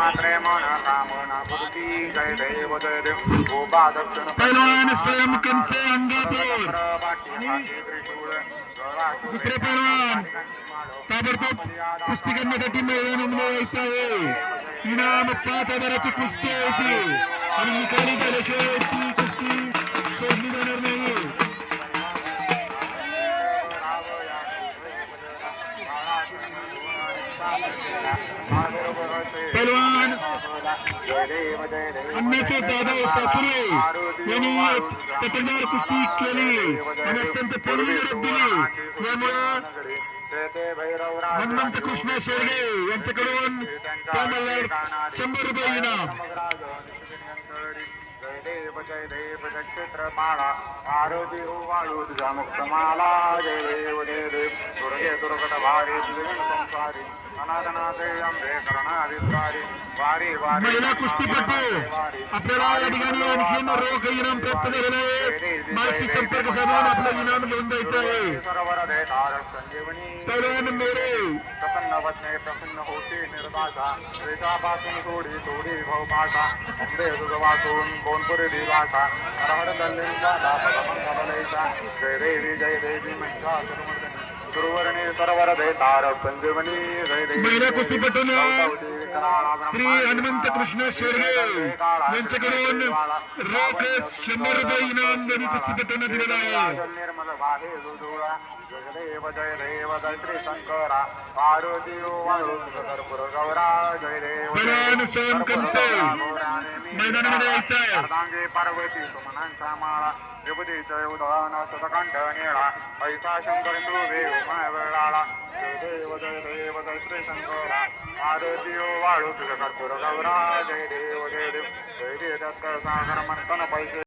मात्रे मन कामना पूर्ती जय देव जय देव गोपा दक्षिण पहलवान स्वयं कंसे अंगापूर दुसरे पहलवान ताबडतोब कुस्ती करण्यासाठी मैदानामध्ये यायचं आहे. इनाम 5,000ची कुस्ती आहे ती आणि निकाली झाल्याशिवाय ती कुस्ती सोडली जाणार नाही. पहलवान अन्मेषो जाधव सासुरे यांनी चटकदार कुस्ती केली आणि अत्यंत चांगली लढत दिली. यामुळे हनुमंत कृष्ण शेरगे यांच्याकडून त्या मल्लाला 100 रुपये इनाम. जय देव नक्षत्र माळा आरोधी वाळू तुझा मुक्त माला जय देव जय देव दुर्गे दुर्गट भारी तुझे संसारी अनाथनाथे अंबे करणाधिकारी वारी वारी. महिला कुस्तीपटू आपल्याला या ठिकाणी आणखीन रोख इनाम प्राप्त झालेलं आहे. माझी संपर्क साधून आपलं इनाम घेऊन जायचं आहे. सरोवर दे तारक संजीवनी पहलवान मेरे प्रसन्न वचने प्रसन्न होते निर्दाशा रेषापासून थोडी थोडी भावभाषा अंबे तुझ वाचून कोणपुरी दिवासा हरहर दल्लिंचा दापकमंगलेशा जय देवी महिषा गुरुवर्णी सरोवर दे तारक संजीवनी जय देवी. महिला कुस्तीपटून श्री हनुमंत कृष्ण शेरगे यांच्याकडून रोख 100 रुपये इनाम दोन्ही कुस्तीपटूंना दिलेला आहे. निर्मल वाहे जुजुळा जय देव जय श्री शंकरा पार्वती वाळू कर्पूर गौरा जय देव. पहलवान स्वयं कंसे मैदानामध्ये यायचं आहे. अर्धांगी पार्वती सुमनांचा माळा विभूतीचे उदाहरण सतकंठ निळा पैसा शंकर देव माय वेळाळा जय देव जय श्री शंकरा पार्वती वाळू कर्पूर गौरा जय देव जय देव जय देव दत्त सागर मंथन पैसे